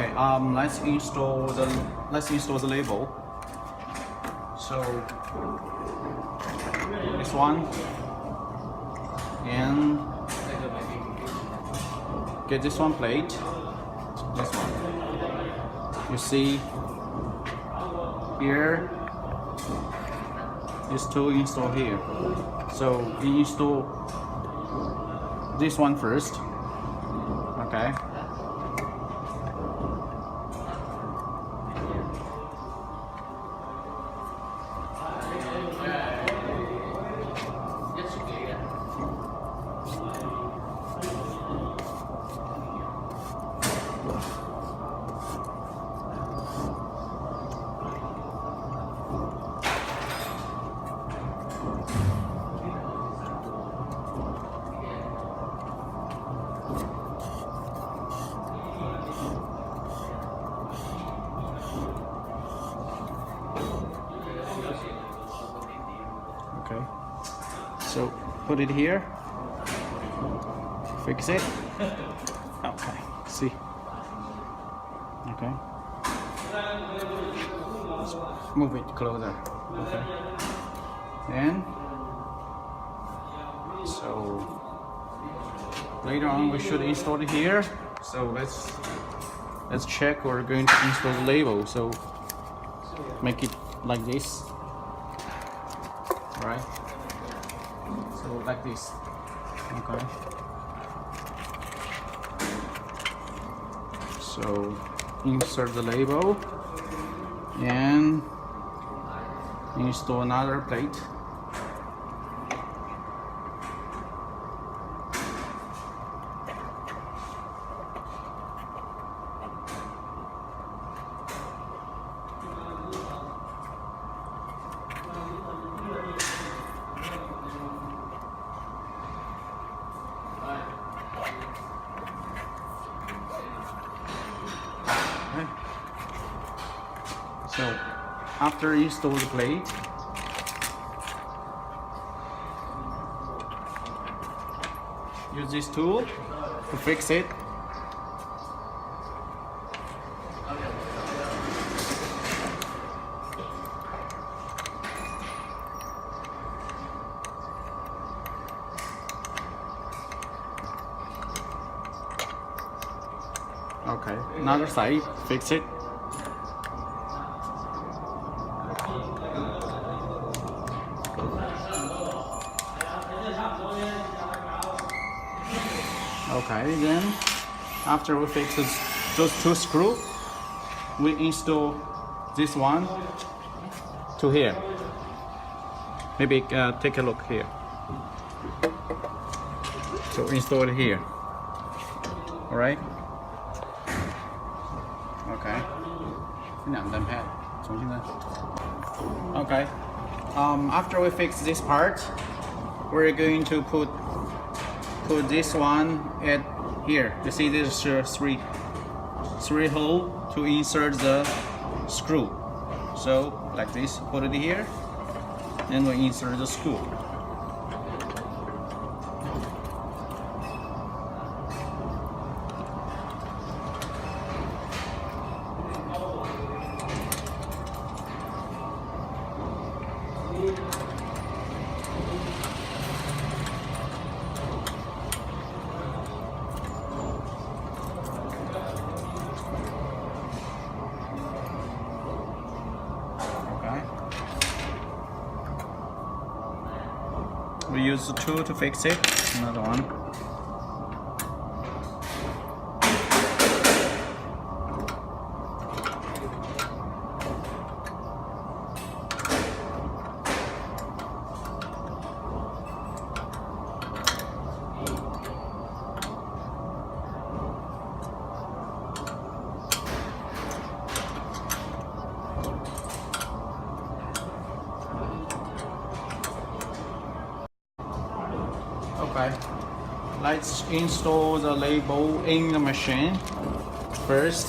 Okay, let's install the label. So this one, and get this one plate. This one. You see here, is to install here. So we install this one first. Okay. Okay, so put it here, fix it. Okay, see. Okay, let's move it closer. Okay, and so later on we should install it here. So let's check. We're going to install the label. So make it like this. Right, so like this. Okay, so insert the label and install another plate. So after you install the plate, use this tool to fix it. Okay, another side, fix it. Okay, then after we fix those two screws, we install this one to here. Maybe take a look here. So install it here. All right. Okay. Okay. After we fix this part, we're going to put this one at here. You see there's three hole to insert the screw. So like this, put it here, and we insert the screw. We use the tool to fix it. Another one. Okay, let's install the label in the machine. First,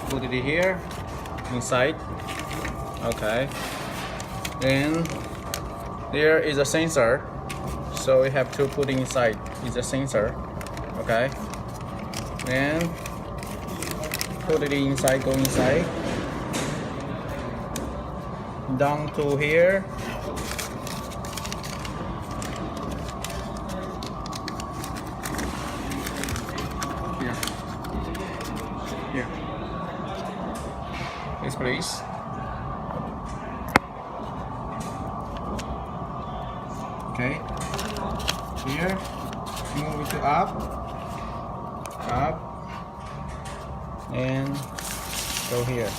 put it here, inside. Okay, then there is a sensor, so we have to put inside. Is a sensor. Okay, then put it inside, go inside, down to here. Here, this place. Okay, here, move it up, and go here.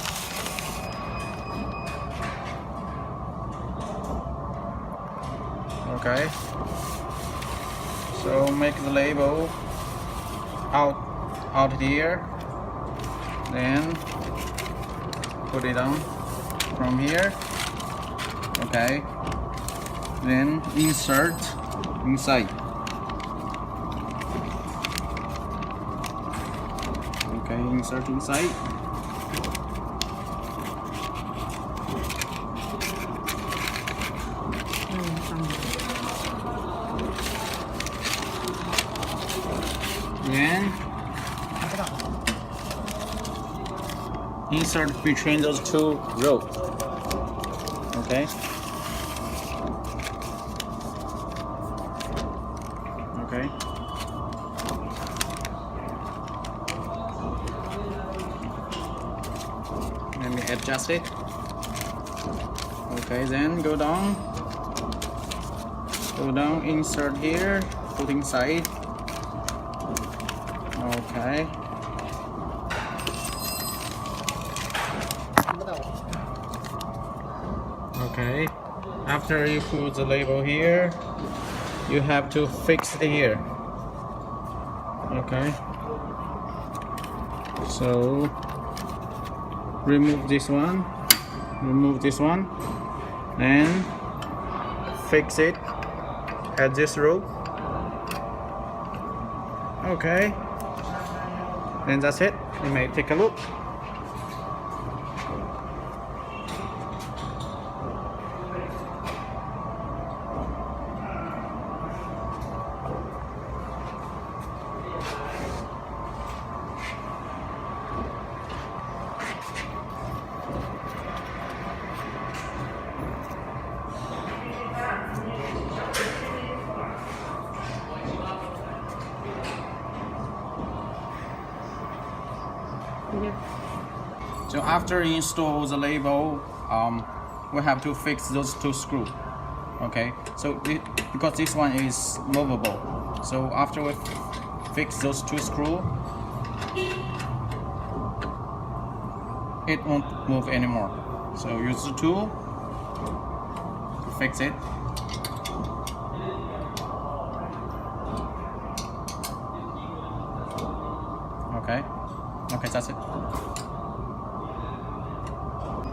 Okay, so make the label out here, then put it on from here. Okay, then insert inside. Okay, insert inside. Then insert between those two rows. Okay. Okay. Let me adjust it. Okay, then go down, insert here, put inside. Okay. Okay. After you put the label here, you have to fix it here. Okay. So remove this one, and fix it at this row. Okay. And that's it. You may take a look. So after you install the label, we have to fix those two screws. Okay, so because this one is movable, so after we fix those two screws, it won't move anymore. So use the tool to fix it. Okay, that's it.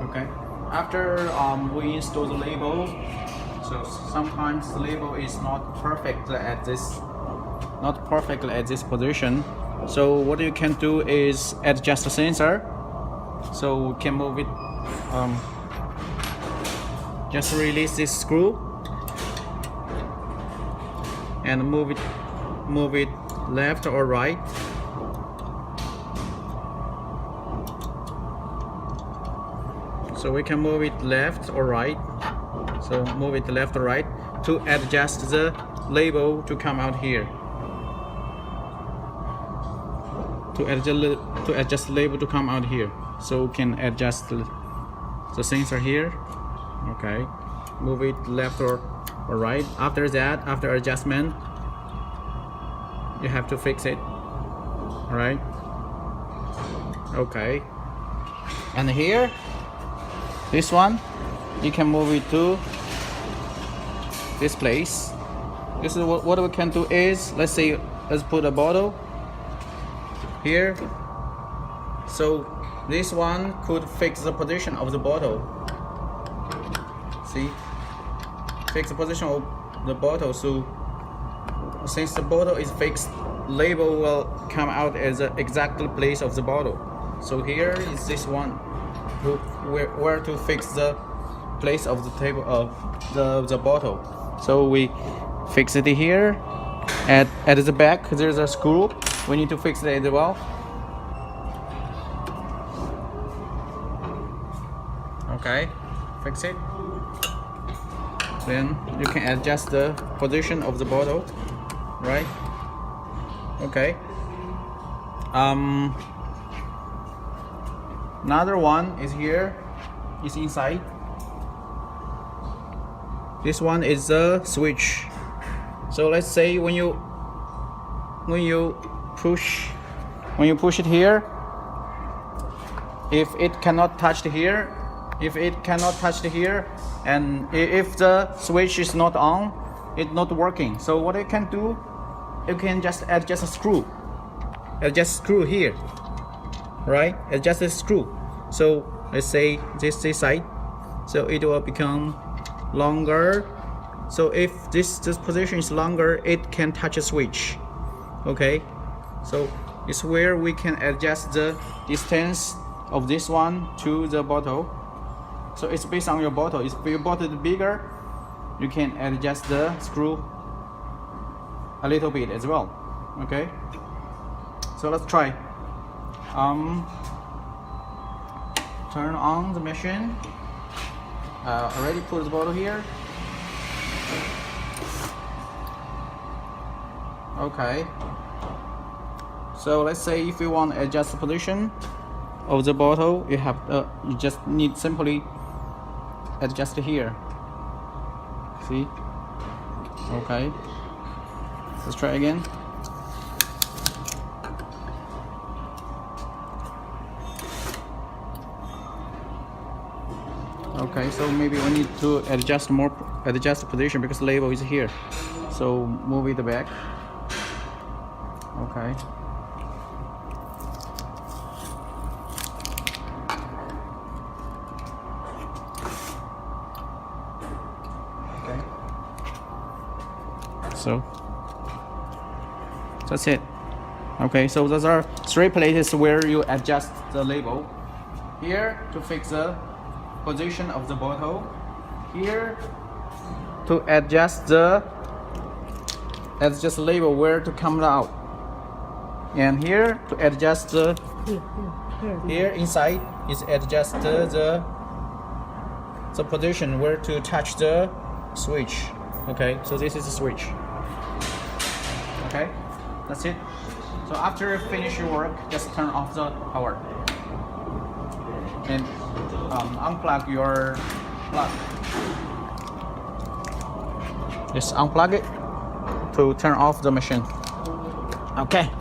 Okay, after we install the label, so sometimes the label is not perfect at this position. So what you can do is adjust the sensor, so we can move it. Just release this screw and move it left or right. So we can move it left or right. So move it left or right to adjust the label to come out here. To adjust the label to come out here. So we can adjust the sensor here. Okay. Move it left or right. After that, after adjustment, you have to fix it. Alright. Okay. And here, this one, you can move it to this place. This is what we can do is, let's put a bottle here. So this one could fix the position of the bottle. See? Fix the position of the bottle. So since the bottle is fixed, label will come out as the exact place of the bottle. So here is this one. Where to fix the place of the table of the bottle. So we fix it here. At the back there's a screw. We need to fix it as well. Okay, fix it. Then you can adjust the position of the bottle, right? Okay. Another one is here, is inside. This one is the switch. So let's say when you push it here, if it cannot touch here, and if the switch is not on, it's not working. So what you can do, you can just adjust a screw. Adjust screw here, right? Adjust the screw. So let's say this side, so it will become longer. So if this position is longer, it can touch a switch. Okay, so it's where we can adjust the distance of this one to the bottle. So it's based on your bottle. If your bottle is bigger, you can adjust the screw a little bit as well. Okay, so let's try. Turn on the machine. Already put the bottle here. Okay, so let's say if you want to adjust the position of the bottle, you just need simply adjust here. See? Okay, let's try again. Okay, so maybe we need to adjust the position because the label is here. So move it back. Okay. Okay. So that's it. Okay, so those are 3 places where you adjust the label. Here to fix the position of the bottle. Here to adjust the label where to come out. And here to adjust the here inside is adjust the position where to touch the switch. Okay, so this is the switch. Okay, that's it. So after you finish your work, just turn off the power and unplug your plug. Just unplug it to turn off the machine. Okay.